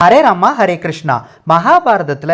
ஹரே ராமா ஹரே கிருஷ்ணா. மகாபாரதத்துல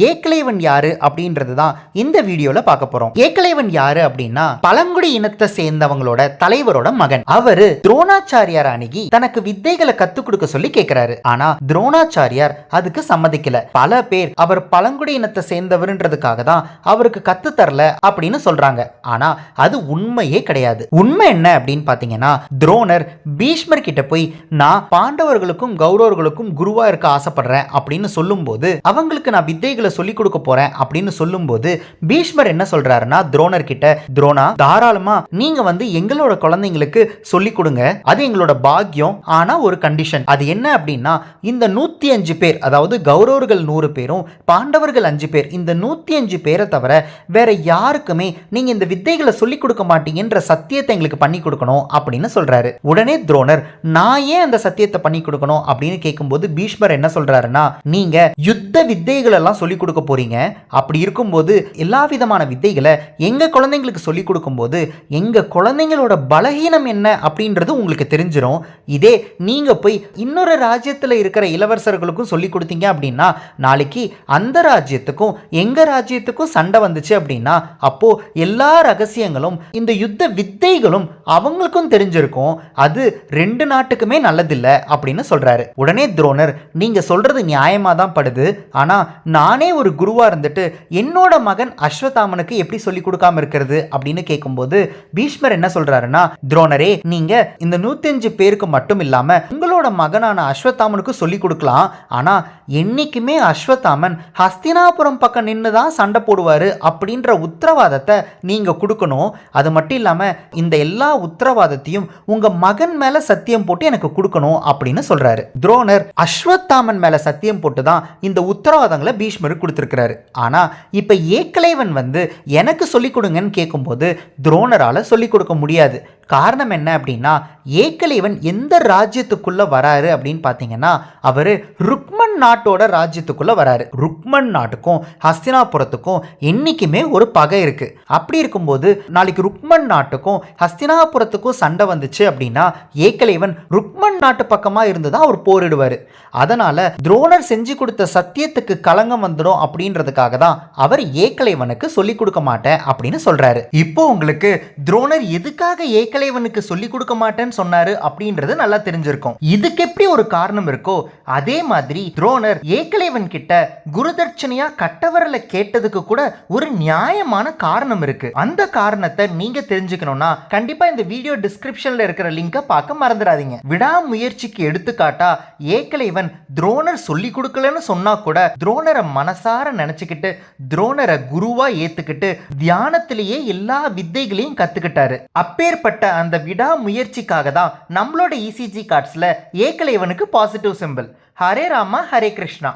ஏகலைவன் யாரு அப்படின்றது தான் இந்த வீடியோல பார்க்க போறோம். ஏகலைவன் யாரு அப்படின்னா பழங்குடி இனத்தை சேர்ந்தவங்களோட தலைவரோட மகன். அவரு துரோணாச்சாரியார் அணுகி தனக்கு வித்தைகளை கத்துக் கொடுக்க சொல்லி கேட்கிறாரு. ஆனா துரோணாச்சாரியார் அதுக்கு சம்மதிக்கல. பல பேர் அவர் பழங்குடி இனத்தை சேர்ந்தவர்ன்றதுக்காக தான் அவருக்கு கத்து தரல அப்படின்னு சொல்றாங்க. ஆனா அது உண்மையே கிடையாது. உண்மை என்ன அப்படின்னு பாத்தீங்கன்னா, துரோணர் பீஷ்மர் கிட்ட போய் நான் பாண்டவர்களுக்கும் கௌரவர்களுக்கும் குருவா இருக்க ஆசைப்படுறேன் அப்படின்னு சொல்லும்போது, அவங்களுக்கு நான் வித்தைகளை சொல்லிக் கொடுக்க போறேன் அப்படின்னு சொல்லும்போது பீஷ்மர் என்ன சொல்றாருன்னா துரோணர் கிட்ட, துரோணா தாராளமா நீங்க எங்களோட குழந்தைங்களுக்கு சொல்லிக் கொடுங்க, அது எங்களோட பாக்கியம். ஆனா ஒரு கண்டிஷன். அது என்ன அப்படின்னா, இந்த 105 பேர், அதாவது கௌரவர்கள் 100 பேரும் பாண்டவர்கள் 5 பேர், இந்த 105 பேரை தவிர வேற யாருக்குமே நீங்க இந்த வித்தைகளை சொல்லிக் கொடுக்க மாட்டீங்கன்ற சத்தியத்தை எங்களுக்கு பண்ணி கொடுக்கணும் அப்படின்னு சொல்றாரு. உடனே துரோணர், நான் ஏன் அந்த சத்தியத்தை பண்ணி கொடுக்கணும் அப்படின்னு கேட்கும்போது பீஷ்மர் என்ன சொல்றாருன்னா, நீங்க யுத்த வித்தைகள் எல்லாம் சொல்லிக் கொடுக்க போறீங்க. அப்படி இருக்கும்போது எல்லா விதமான வித்தைகளை எங்க குழந்தைங்களுக்கு சொல்லிக் கொடுக்கும்போது எங்க குழந்தைங்களோட பலகீனம் என்ன அப்படின்றது உங்களுக்கு தெரிஞ்சிடும். இதே நீங்க போய் இன்னொரு ராஜ்யத்தில் இருக்கிற இளவரசர்களுக்கும் சொல்லிக் கொடுத்தீங்க அப்படின்னா நாளைக்கு அந்த ராஜ்யத்துக்கும் எங்க ராஜ்யத்துக்கும் சண்டை வந்துச்சு அப்படின்னா அப்போ எல்லா ரகசியங்களும் இந்த யுத்த வித்தைகளும் அவங்களுக்கும் தெரிஞ்சிருக்கும். அது 2 நாட்டுக்குமே நல்லதில்லை அப்படின்னு சொல்றாரு. உடனே துரோணர், நீங்க சொல்றது நியாயமா தான் படுது. ஆனா நானே ஒரு குருவா இருந்துட்டு என்னோட மகன் அஸ்வத்தாமனுக்கு எப்படி சொல்லி கொடுக்காம இருக்கிறது அப்படின்னு கேட்கும்போது பீஷ்மர் என்ன சொல்றாருன்னா, துரோணரே நீங்க இந்த 105 பேருக்கு மட்டும் இல்லாம உங்களோட மகனான அஸ்வத்தாமனுக்கு சொல்லி கொடுக்கலாம். ஆனா என்னைக்குமே அஸ்வத்தாமன் ஹஸ்தினாபுரம் பக்கம் நின்று தான் சண்டை போடுவாரு அப்படின்ற உத்தரவாதத்தை நீங்க கொடுக்கணும். அது மட்டும் இல்லாம இந்த எல்லா உத்தரவாதத்தையும் உங்க மகன் மேல சத்தியம் போட்டு எனக்கு கொடுக்கணும் அப்படின்னு சொல்றாரு. துரோணர் அஸ்வத்தாமன் மேல சத்தியம் போட்டு தான் இந்த உத்தரவாதங்களை பீஷ்மருக்கு கொடுத்திருக்கிறாரு. ஆனா இப்ப ஏகலைவன் எனக்கு சொல்லிக் கொடுங்கன்னு கேட்கும்போது துரோணரால சொல்லிக் கொடுக்க முடியாது. காரணம் என்ன அப்படின்னா, ஏகலைவன் எந்த ராஜ்யத்துக்குள்ள வராரு அப்படின்னு பார்த்தீங்கன்னா, அவரு ருக்மன் நாட்டோட ராஜ்யத்துக்குள்ள வராரு. ருக்மன் நாட்டுக்கும் ஹஸ்தினாபுரத்துக்கும் என்னைக்குமே ஒரு பகை இருக்கு. அப்படி இருக்கும்போது நாளைக்கு ருக்மன் நாட்டுக்கும் ஹஸ்தினாபுரத்துக்கும் சண்டை வந்துச்சு அப்படின்னா ஏகலைவன் ருக்மன் நாட்டு பக்கமா இருந்து தான் அவர் போரிடுவார். அதனால துரோணர் செஞ்சு கொடுத்த சத்தியத்துக்கு களங்கம் வந்துடும் அப்படின்றதுக்காக தான் அவர் ஏகலைவனுக்கு சொல்லிக் கொடுக்க மாட்டேன் அப்படின்னு சொல்றாரு. இப்போ உங்களுக்கு துரோணர் எதுக்காக ஏகலைவனுக்கு சொல்லிக் கொடுக்க மாட்டேன்னு சொன்னாரு அப்படின்றது நல்லா தெரிஞ்சிருக்கும். இதுக்கு எப்படி ஒரு காரணம் இருக்கோ அதே மாதிரி துரோணர் ஏகலைவன் கிட்ட குருதட்சணையா கட்டவரல கேட்டதுக்கு கூட ஒரு நியாயமான காரணம் இருக்கு. அந்த காரணத்தை நீங்க தெரிஞ்சுக்கணும்னா கண்டிப்பா இந்த வீடியோ டிஸ்கிரிப்ஷன்ல இருக்கிற லிங்கை பார்க்க மறந்துடாதீங்க. விடாமுயற்சிக்கு எடுத்துக்காட்டா ஏகலைவன் துரோணர் சொல்லி கொடுக்கலன்னு சொன்னா கூட துரோணரை மனசார நினைச்சுக்கிட்டு துரோணரை குருவா ஏத்துக்கிட்டு தியானத்திலேயே எல்லா வித்தைகளையும் கத்துக்கிட்டாரு. அப்பேற்பட்ட அந்த விடாமுயற்சிக்காக தான் நம்மளோட இசிஜி கார்ட்ஸ்ல ஏகலைவனுக்கு பாசிட்டிவ் சிம்பிள். ஹரே ராமா ஹரே கிருஷ்ணா.